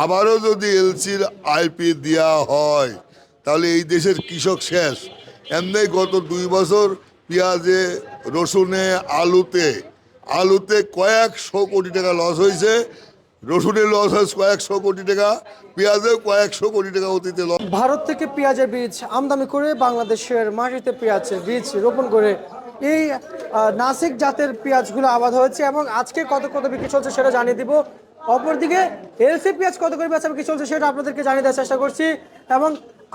আবারও যদি এলসির আইপি দেওয়া হয় তাহলে এই দেশের কৃষক শেষ। এমনি গত 2 বছর পেঁয়াজে, রসুনে, আলুতে কয়েকশো কোটি টাকা লস হয়েছে। রসুনের লস হয়েছে কয়েকশো কোটি টাকা, পেঁয়াজেও কয়েকশো কোটি টাকা অতীতে লস। ভারত থেকে পেঁয়াজের বীজ আমদানি করে বাংলাদেশের মাটিতে পেঁয়াজের বীজ রোপণ করে এই নাসিক জাতের পেঁয়াজগুলো আবাদ হয়েছে এবং আজকে কত কত বিক্রি চলছে সেটা জানিয়ে দিব। অপরদিকে এলসি পেঁয়াজ কত করে বেচা বিক্রি চলছে সেটা আপনাদেরকে জানিয়ে দেওয়ার চেষ্টা করছি এবং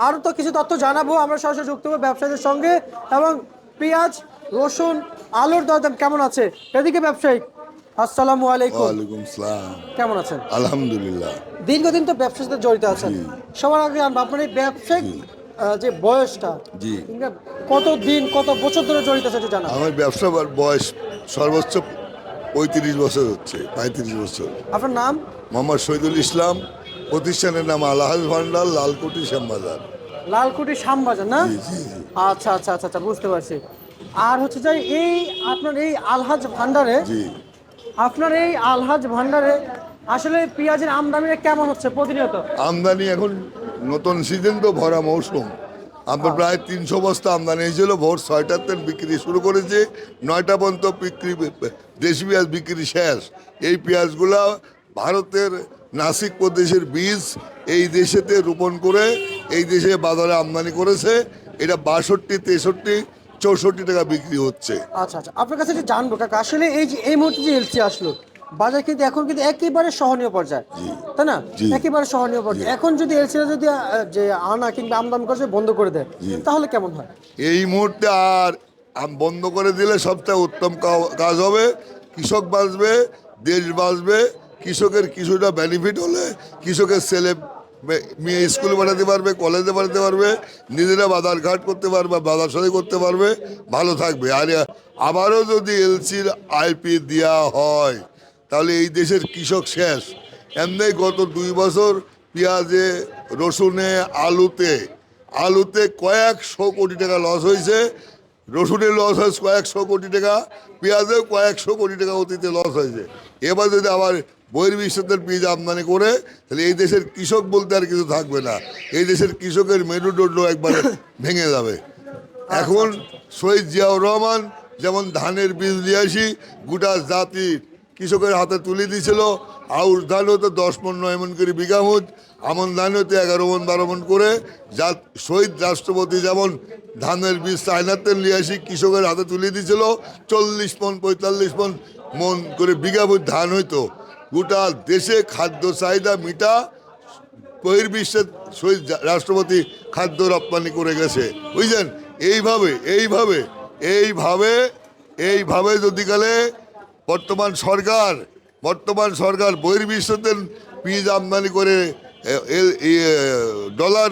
আরও তো কিছু তথ্য জানাবো। আমরা সরাসরি যুক্ত হবো ব্যবসায়ীদের সঙ্গে এবং পেঁয়াজ, রসুন, আলুর দরদাম কেমন আছে এদিকে ব্যবসায়ী। আসসালামু আলাইকুম। ওয়ালাইকুম সালাম। কেমন আছেন? আলহামদুলিল্লাহ। দীর্ঘদিন তো ব্যবসার সাথে জড়িত আছেন। সবার আগে জানবো আপনার এই ব্যবসায়িক যে বয়সটা, জি, কত দিন কত বছর ধরে জড়িত আছে এটা জানা। আমার ব্যবসা বয়স সর্বোচ্চ 35 বছর হচ্ছে, 35 বছর। আপনার নাম? মোহাম্মদ শহীদুল ইসলাম। প্রতিষ্ঠানের নাম আলহাজ ভান্ডার, লালকুটি শ্যামবাজার। লালকুটি শ্যামবাজার না? জি জি জি আচ্ছা আচ্ছা আচ্ছা আচ্ছা, বুঝতে পারছি। আর হচ্ছে যে এই আপনার এই আলহাজ ভান্ডারে, জি। আপনার এই আলহাজ ভান্ডারে আসলে পেঁয়াজের আমদানিটা কেমন হচ্ছে প্রতিনিয়ত? আমদানি এখন নতুন সিজন তো, ভরা মৌসুম। আপনার প্রায় 300 বস্তা আমদানি হয়েছিল। ভোর 6টার থেকে বিক্রি শুরু করেছে, 9টা পর্যন্ত বিক্রি, দেশি পেঁয়াজ বিক্রি শেষ। এই পেঁয়াজগুলা ভারতের নাসিক প্রদেশের বীজ এই দেশেতে রোপণ করে এই দেশে বাজারে আমদানি করেছে। এটা 62, 63, 64 টাকা বিক্রি হচ্ছে। আচ্ছা আচ্ছা, আপনার কাছে যে জানবো কাকা, আসলে এই যে এই মুহূর্তে যে এলসি আসলো বাজার কিন্তু এখন কিন্তু একেবারে সহনীয় পর্যায়ে, তাই না? জি। একেবারে সহনীয় পর্যায়ে। এখন যদি এলসিটা যদি যে আনা কিংবা আমদানি করে বন্ধ করে দেয় তাহলে কেমন হয়? এই মুহূর্তে আর বন্ধ করে দিলে সবচেয়ে উত্তম কাজ হবে। কৃষক বাঁচবে, দেশ বাঁচবে। কৃষকের কিছুটা বেনিফিট হলে কৃষকের ছেলে মেয়ে স্কুলে পাঠাতে পারবে, কলেজে পাঠাতে পারবে, নিজেরা বাজার ঘাট করতে পারবে, বাজার সদাই করতে পারবে, ভালো থাকবে। আর আবারও যদি এলসির আইপি দেওয়া হয় তাহলে এই দেশের কৃষক শেষ। এমনি গত 2 বছর পেঁয়াজে, রসুনে, আলুতে কয়েকশো কোটি টাকা লস হয়েছে। রসুনের লস হয়েছে কয়েকশো কোটি টাকা, পেঁয়াজেও কয়েকশো কোটি টাকা অতীতে লস হয়েছে। এবার যদি আবার বহির্বিশ্বের পেঁয়াজ আমদানি করে তাহলে এই দেশের কৃষক বলতে আর কিছু থাকবে না। এই দেশের কৃষকের মেরুদণ্ড একবারে ভেঙে যাবে। এখন শহীদ জিয়াউর রহমান যেমন ধানের বীজ নিয়ে আসি গোটা জাতি কৃষকের হাতে তুলে দিয়েছিল। আউশ ধান হতো 10 মণ 9 মণ করে বিঘামুদ, আমন ধান হতো 11 মণ 12 মণ করে। শহীদ রাষ্ট্রপতি যেমন ধানের বীজ চায়নাতে নিয়ে আসি কৃষকের হাতে তুলে দিয়েছিল, 40 মণ 45 মণ করে বিঘামুদ ধান হইতো। গোটা দেশে খাদ্য চাহিদা মিটা বহির্বিশ্বের শহীদ রাষ্ট্রপতি খাদ্য রপ্তানি করে গেছে, বুঝলেন? এইভাবে এইভাবে এইভাবে এইভাবে যদি গেলে বর্তমান সরকার বহির্বিশ্বতে পেঁয়াজ আমদানি করে ডলার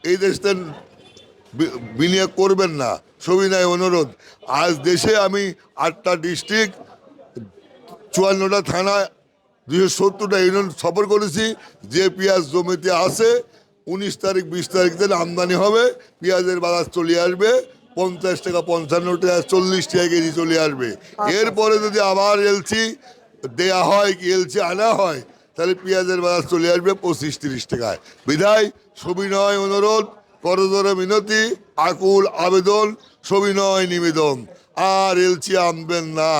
এই দেশে বিনিয়োগ করবেন না, সবিনয় অনুরোধ। আজ দেশে আমি 8টা ডিস্ট্রিক্ট, 54টা থানা, 270টা ইউনিয়ন সফর করেছি। যে পেঁয়াজ জমিতে আছে 19 তারিখ 20 তারিখ দিন আমদানি হবে, পেঁয়াজের বাজার চলে আসবে 50 টাকা, 55 টাকা, 40 টাকা কেজি চলে আসবে। এরপরে যদি আবার এলসি দেয়া হয় কি এলসি আনা হয় তাহলে পেঁয়াজের বাজার চলে আসবে 25-30 টাকায়। বিধায় সবিনয় অনুরোধ, করজোড়ে মিনতি, আকুল আবেদন, সবিনয় নিবেদন, আর এলসি আনবেন না।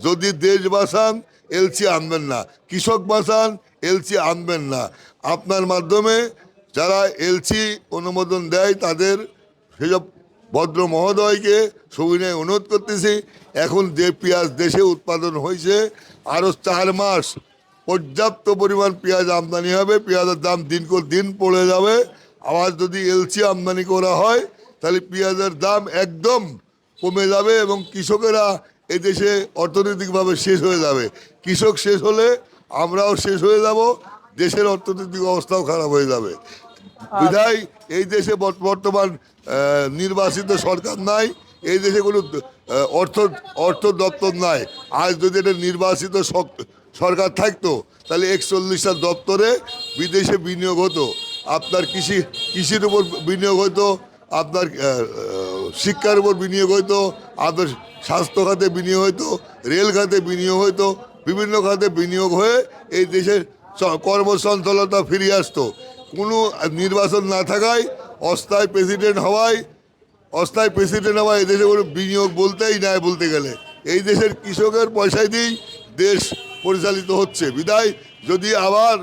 যদি দেশ বাঁচান এলসি আনবেন না, কৃষক বাঁচান এলসি আনবেন না। আপনার মাধ্যমে যারা এলসি অনুমোদন দেয় তাদের সেসব ভদ্র মহোদয়কে সবিনয় অনুরোধ করতেছি, এখন যে পেঁয়াজ দেশে উৎপাদন হয়েছে আরও 4 মাস পর্যাপ্ত পরিমাণ পেঁয়াজ আমদানি হবে। পেঁয়াজের দাম দিন দিন পড়ে যাবে। আবার যদি এলসি আমদানি করা হয় তাহলে পেঁয়াজের দাম একদম কমে যাবে এবং কৃষকেরা এদেশে অর্থনৈতিকভাবে শেষ হয়ে যাবে। কৃষক শেষ হলে আমরাও শেষ হয়ে যাব, দেশের অর্থনৈতিক অবস্থাও খারাপ হয়ে যাবে। বিধায় এই দেশে বর্তমান নির্বাচিত সরকার নাই, এই দেশে কোনো অর্থ দপ্তর নাই। আজ যদি এটা নির্বাচিত সরকার থাকতো তাহলে 41টা দপ্তরে বিদেশে বিনিয়োগ হতো। আপনার কৃষির উপর বিনিয়োগ হতো, আপনার শিক্ষার উপর বিনিয়োগ হইতো, আপনার স্বাস্থ্য খাতে বিনিয়োগ হইতো, রেল খাতে বিনিয়োগ হইতো, বিভিন্ন খাতে বিনিয়োগ হয়ে এই দেশের কর্মসঞ্চলতা ফিরিয়ে আসতো। কোনো নির্বাচন না থাকায় অস্থায়ী প্রেসিডেন্ট হওয়ায় এদেশে কোনো বিনিয়োগ বলতেই নাই বলতে গেলে। এই দেশের কৃষকের পয়সায় দিয়েই দেশ পরিচালিত হচ্ছে। বিদায় যদি আবার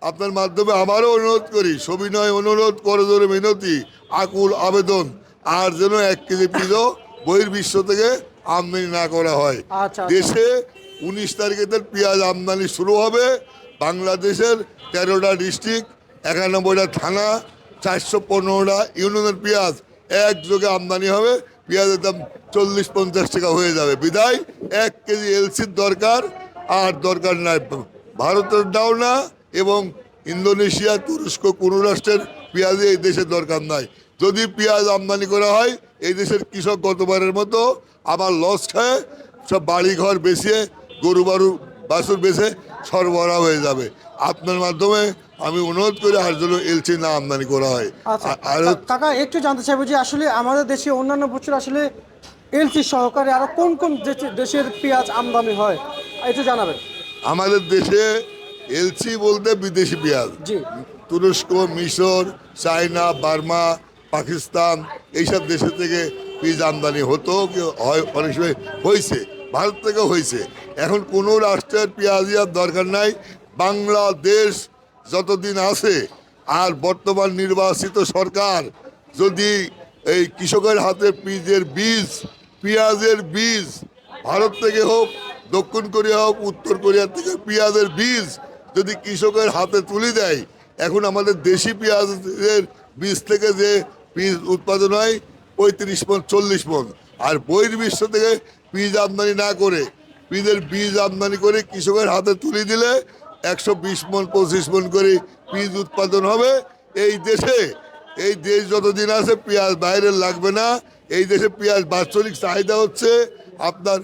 আপনার মাধ্যমে আবারও অনুরোধ করি, সবিনয় অনুরোধ করজোড়ে মিনতি আকুল আবেদন, আর যেন 1 কেজি পিজও বহির্বিশ্ব থেকে আমদানি না করা হয়। আচ্ছা। দেশে 19 তারিখে পেঁয়াজ আমদানি শুরু হবে। বাংলাদেশের 13টা ডিস্ট্রিক্ট, 91টা থানা, 415টা ইউনিয়নের পেঁয়াজ একযোগে আমদানি হবে। পেঁয়াজের দাম 40-50 টাকা হয়ে যাবে। বিদায় 1 কেজি এলসির দরকার, আর দরকার নাই ভারতের দাও না, এবং ইন্দোনেশিয়া, তুরস্ক কোনো রাষ্ট্রের পেঁয়াজে এই দেশের দরকার নাই। যদি পেঁয়াজ আমদানি করা হয়, এই দেশের কৃষক গতবারের মতো আবার লস খায়, সব বাড়িঘর বেচিয়ে গরু বাছুর বেচে সরবরাহ হয়ে যাবে। আপনার মাধ্যমে আমি অনুরোধ করি আর যেন এলসি না আমদানি করা হয়। আচ্ছা আর কাকা, একটু জানতে চাইবো যে আসলে আমাদের দেশে অন্যান্য বছর আসলে এলসি সহকারে আরো কোন কোন দেশের পেঁয়াজ আমদানি হয় একটু জানাবেন। আমাদের দেশে এলসি বলতে বিদেশি পেঁয়াজ, জি। তুরস্ক, মিশর, চায়না, বার্মা, পাকিস্তান এইসব দেশের থেকে পেঁয়াজ আমদানি হতো, হয় অনেক সময় হয়েছে, ভারত থেকে হয়েছে। এখন কোনো রাষ্ট্রের পেঁয়াজ আর দরকার নাই। বাংলাদেশ যতদিন আছে, আর বর্তমান নির্বাচিত সরকার যদি এই কৃষকের হাতে পেঁয়াজের বীজ ভারত থেকে হোক, দক্ষিণ কোরিয়া হোক, উত্তর কোরিয়া থেকে পেঁয়াজের বীজ যদি কৃষকের হাতে তুলে দেয়, এখন আমাদের দেশি পেঁয়াজের বীজ থেকে যে বীজ উৎপাদন হয় 35 মণ 40 মণ, আর বহির্বিশ্ব থেকে বীজ আমদানি না করে বীজের বীজ আমদানি করে কৃষকের হাতে তুলে দিলে 120 মণ 25 মণ করে বীজ উৎপাদন হবে। এই দেশ যতদিন আছে পেঁয়াজ বাইরের লাগবে না। এই দেশে পেঁয়াজ বাৎসরিক চাহিদা হচ্ছে আপনার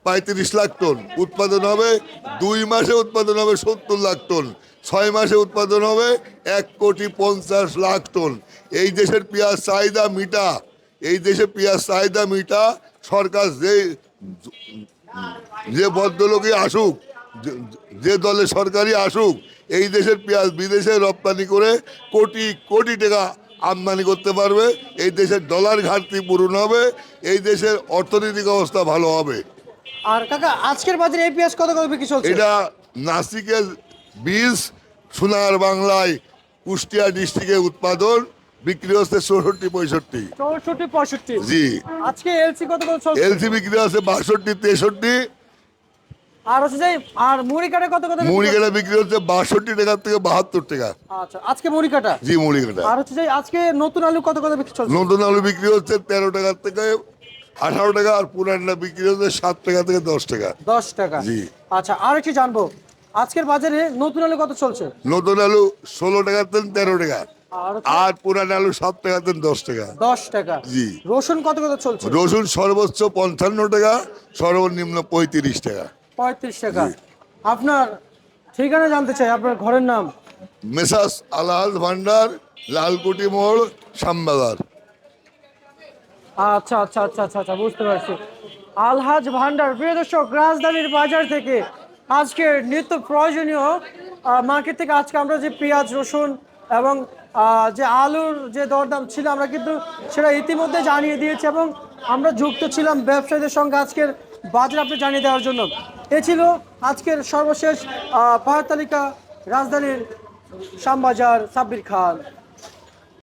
35 লাখ টন উৎপাদন হবে। 2 মাসে উৎপাদন হবে 70 লাখ টন, 6 মাসে উৎপাদন হবে 1,50,00,000 টন। এই দেশের পেঁয়াজ চাহিদা মিটা, সরকার যে ভদ্রলোকই আসুক, যে দলে সরকারি আসুক, এই দেশের পেঁয়াজ বিদেশে রপ্তানি করে কোটি কোটি টাকা আমদানি করতে পারবে। এই দেশের ডলার ঘাটতি পূরণ হবে, এই দেশের অর্থনৈতিক অবস্থা ভালো হবে। আর কাকা, আজকের বাজারে এই পেঁয়াজ কত বিক্রি চলছে? এটা নাসিকের বীজ, সোনার বাংলায় কুষ্টিয়া ডিস্ট্রিক্টে উৎপাদন, বিক্রি হচ্ছে 64-65। 64-65। জি। আজকে এলসি কত চলছে? এলসি বিক্রি আছে 62-63। আর হচ্ছে যে আর মুড়ি কাটা কত মুড়ি কাটা বিক্রি হচ্ছে 62 টাকা থেকে 72 টাকা। আচ্ছা, আজকে মুড়ি কাটা। জি, মুড়ি কাটা। আর হচ্ছে যে আজকে নতুন আলু কত বিক্রি চলছে? নতুন আলু বিক্রি হচ্ছে 13 টাকা থেকে 18 টাকা, আর পুরানটা বিক্রি হচ্ছে 7 টাকা থেকে 10 টাকা। 10 টাকা। জি। আচ্ছা, আর একটু জানবো আজকের বাজারে নতুন আলু কত চলছে? নতুন আলু 16 টাকা থেকে 13 টাকা, আর আর পুরান আলু 7 টাকা থেকে 10 টাকা। 10 টাকা। জি। রসুন কত চলছে? রসুন সর্বোচ্চ 55 টাকা, সর্বনিম্ন 35 টাকা। 35 টাকা। আপনার ঠিকানা জানতে চাই, আপনার ঘরের নাম? মেসাস আলহাজ ভান্ডার, লালকুটি মোড়, শ্যামবাজার। আচ্ছা আচ্ছা আচ্ছা আচ্ছা আচ্ছা, বুঝতে পারছি। আলহাজ ভান্ডার। প্রিয় দর্শক, রাজধানীর বাজার থেকে আজকের নিত্য প্রয়োজনীয় মার্কেট থেকে আজকে আমরা যে পেঁয়াজ, রসুন এবং যে আলুর যে দরদাম ছিল আমরা কিন্তু সেটা ইতিমধ্যে জানিয়ে দিয়েছি, এবং আমরা যুক্ত ছিলাম ব্যবসায়ীদের সঙ্গে আজকের বাজার আপনি জানিয়ে দেওয়ার জন্য। এ ছিল আজকের সর্বশেষ বাজার তালিকা। রাজধানীর শ্যামবাজার, সাব্বির খান।